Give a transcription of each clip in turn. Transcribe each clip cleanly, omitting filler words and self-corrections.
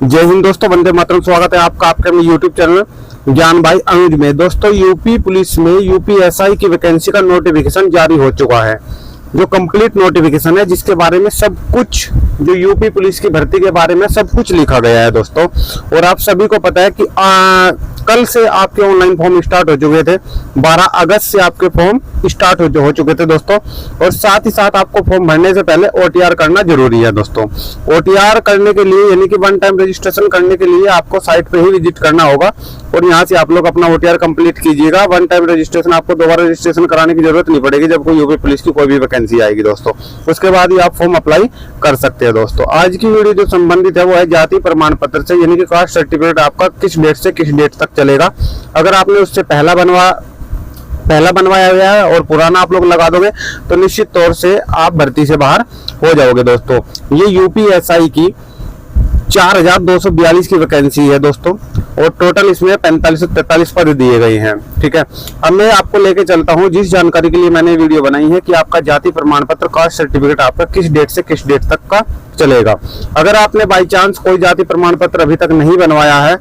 जय हिंद दोस्तों, वंदे मातरम। स्वागत है आपका आपके अपने यूट्यूब चैनल ज्ञान भाई अनुज में। दोस्तों, यूपी पुलिस में यूपीएसआई की वैकेंसी का नोटिफिकेशन जारी हो चुका है, जो कंप्लीट नोटिफिकेशन है, जिसके बारे में सब कुछ, जो यूपी पुलिस की भर्ती के बारे में सब कुछ लिखा गया है दोस्तों। और आप सभी को पता है कि कल से आपके ऑनलाइन फॉर्म स्टार्ट हो चुके थे। 12 अगस्त से आपके फॉर्म स्टार्ट हो चुके थे दोस्तों। और साथ ही साथ आपको फॉर्म भरने से पहले ओटीआर करना जरूरी है दोस्तों। ओटीआर करने के लिए, यानी कि वन टाइम रजिस्ट्रेशन करने के लिए आपको साइट पे ही विजिट करना होगा और यहाँ से आप लोग अपना ओटीआर कंप्लीट कीजिएगा। वन टाइम रजिस्ट्रेशन, आपको दोबारा रजिस्ट्रेशन कराने की जरूरत नहीं पड़ेगी जब कोई यूपी पुलिस की कोई भी वैकेंसी आएगी दोस्तों। उसके बाद ही आप फॉर्म अप्लाई कर सकते हैं दोस्तों। आज की वीडियो जो संबंधित है वो है जाति प्रमाण पत्र से, यानी कि कास्ट सर्टिफिकेट आपका किस डेट से किस डेट तक चलेगा। अगर आपने उससे पहला बनवाया गया है और पुराना आप लोग लगा दोगे तो निश्चित तौर से आप भर्ती से बाहर हो जाओगे दोस्तों। ये यूपीएसआई की 4242 की वैकेंसी है दोस्तों, और टोटल इसमें 45 से 43 पद दिए गए हैं। ठीक है, अब मैं आपको लेके चलता हूं जिस जानकारी के लिए मैंने वीडियो बनाई है कि आपका जाति प्रमाण पत्र, कास्ट सर्टिफिकेट आपका किस डेट से किस डेट तक का चलेगा। अगर आपने बाई चांस कोई जाति प्रमाण पत्र अभी तक नहीं बनवाया है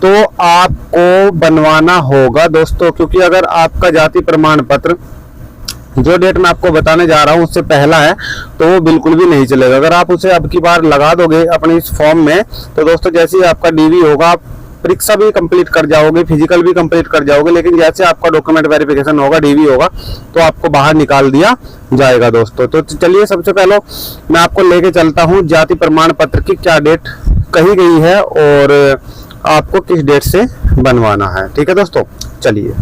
तो आपको बनवाना होगा दोस्तों, क्योंकि अगर आपका जाति प्रमाण पत्र जो डेट मैं आपको बताने जा रहा हूं उससे पहला है तो वो बिल्कुल भी नहीं चलेगा। अगर आप उसे अब की बार लगा दोगे अपने इस फॉर्म में तो दोस्तों, जैसे ही आपका डीवी होगा, आप परीक्षा भी कंप्लीट कर जाओगे, फिजिकल भी कंप्लीट कर जाओगे, लेकिन जैसे आपका डॉक्यूमेंट वेरिफिकेशन होगा, डीवी होगा, तो आपको बाहर निकाल दिया जाएगा दोस्तों। तो चलिए, सबसे पहले मैं आपको लेके चलता हूँ जाति प्रमाण पत्र की क्या डेट कही गई है और आपको किस डेट से बनवाना है। ठीक है दोस्तों, चलिए।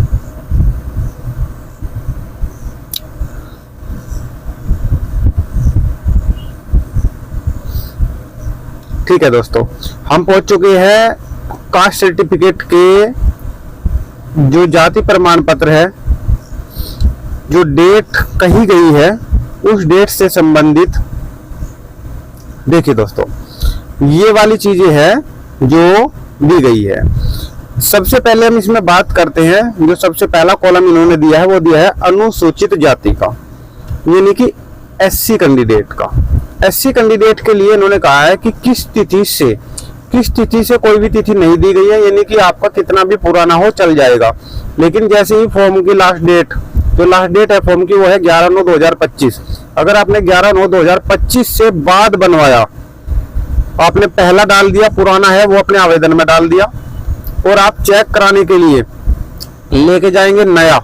ठीक है दोस्तों, हम पहुंच चुके हैं कास्ट सर्टिफिकेट के जो जाति प्रमाण पत्र है, जो डेट कही गई है उस डेट से संबंधित। देखिए दोस्तों, ये वाली चीजें हैं जो दी गई है। सबसे पहले हम इसमें बात करते हैं, जो सबसे पहला कॉलम इन्होंने दिया है वो दिया है अनुसूचित जाति का, यानी कि एससी कैंडिडेट का। एससी कैंडिडेट के लिए इन्होंने कहा है कि किस तिथि से कोई भी तिथि नहीं दी गई है, यानी कि आपका कितना भी पुराना हो चल जाएगा। लेकिन जैसे ही फॉर्म की लास्ट डेट, जो लास्ट डेट है फॉर्म की, वो है 11/9/2025। अगर आपने 11/9/2025 से बाद बनवाया, आपने पहला डाल दिया, पुराना है वो अपने आवेदन में डाल दिया, और आप चेक कराने के लिए लेके जाएंगे नया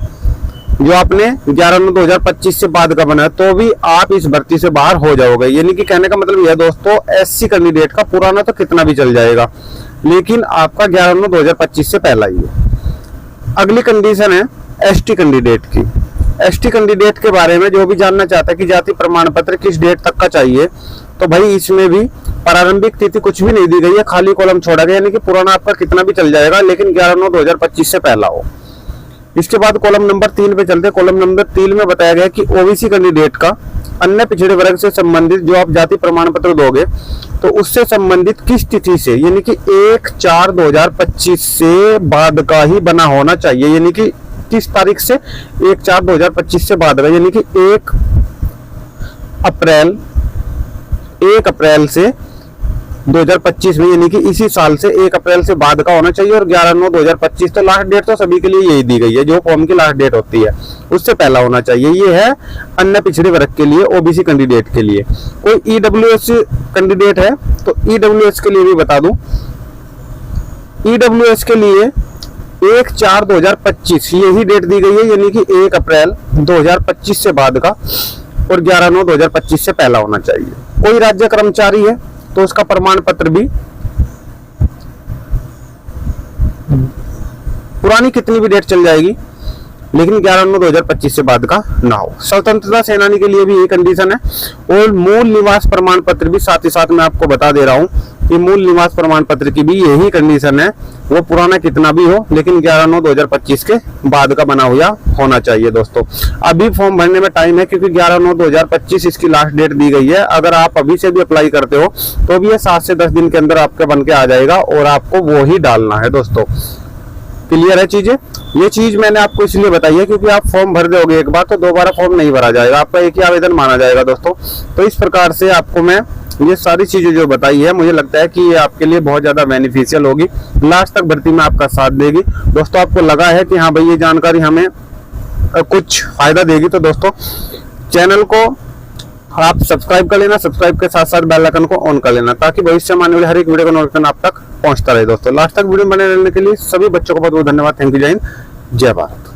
जो आपने 11/9/2025 से बाद का बना है, तो भी आप इस भर्ती से बाहर हो जाओगे। यानी कि कहने का मतलब यह दोस्तों, एससी कैंडिडेट का पुराना तो कितना भी चल जाएगा, लेकिन आपका 11/9/2025 से पहला ही है। अगली कंडीशन है एसटी कैंडिडेट की। एसटी कैंडिडेट के बारे में जो भी जानना चाहता है कि जाति प्रमाण पत्र किस डेट तक का चाहिए, तो भाई इसमें भी प्रारंभिक तिथि कुछ भी नहीं दी गई है, खाली कॉलम छोड़ा गया, यानी कि पुराना आपका कितना भी चल जाएगा, लेकिन 11/9/2025 से पहला हो। इसके बाद कॉलम नंबर 3 पे चलते हैं। कॉलम नंबर 3 में बताया गया कि ओबीसी कैंडिडेट का अन्य पिछड़े वर्ग से संबंधित जो आप जाति प्रमाण पत्र दोगे तो उससे संबंधित किस तिथि से, यानी कि 1/4/2025 से बाद का ही बना होना चाहिए। यानी कि किस तारीख से, 1/4/2025 से बाद का, यानी कि 1 अप्रैल से 2025 में, यानी कि इसी साल से 1 अप्रैल से बाद का होना चाहिए। और 11/9/2025 तो लास्ट डेट तो सभी के लिए यही दी गई है, जो फॉर्म की लास्ट डेट होती है उससे पहला होना चाहिए। ये है अन्य पिछड़े वर्ग के लिए, ओबीसी कैंडिडेट के लिए। कोई ईडब्ल्यूएस कैंडिडेट है तो ईडब्ल्यूएस के लिए भी बता दूं, ईडब्ल्यूएस के लिए 1/4/2025 यही डेट दी गई है, यानी कि 1 अप्रैल 2025 से बाद का, और 11/9/2025 से पहला होना चाहिए। कोई राज्य कर्मचारी है तो उसका प्रमाण पत्र भी पुरानी कितनी भी डेट चल जाएगी, लेकिन 11/9/2025 से बाद का ना हो। स्वतंत्रता सेनानी के लिए भी ये कंडीशन है। और मूल निवास प्रमाण पत्र भी साथ ही साथ मैं आपको बता दे रहा हूं कि मूल निवास प्रमाण पत्र की भी यही कंडीशन है, वो पुराना कितना भी हो, लेकिन 11/9/2025 के बाद का बना हुआ होना चाहिए दोस्तों। अभी फॉर्म भरने में टाइम है, क्योंकि 11/9/2025 इसकी लास्ट डेट दी गई है। अगर आप अभी से भी अप्लाई करते हो तो भी ये 7 से 10 दिन के अंदर आपके बन के आ जाएगा, और आपको वो ही डालना है दोस्तों। क्लियर है चीजें। ये चीज मैंने आपको इसलिए बताई है क्योंकि आप फॉर्म भर दोगे एक बार तो दोबारा फॉर्म नहीं भरा जाएगा, आपका एक ही आवेदन माना जाएगा दोस्तों। तो इस प्रकार से आपको मैं ये सारी चीजें जो बताई है मुझे लगता है कि ये आपके लिए बहुत ज्यादा बेनिफिशियल होगी, लास्ट तक भर्ती में आपका साथ देगी। दोस्तों आपको लगा है कि हाँ भाई ये जानकारी हमें कुछ फायदा देगी, तो दोस्तों चैनल को आप सब्सक्राइब कर लेना, सब्सक्राइब के साथ साथ बेल आइकन को ऑन कर लेना, ताकि भविष्य में आने वाले हर एक वीडियो का नोटिफिकेशन आप तक पहुंचता रहे। दोस्तों लास्ट तक वीडियो बने रहने के लिए सभी बच्चों को बहुत बहुत धन्यवाद। Thank you. जय हिंद, जय भारत।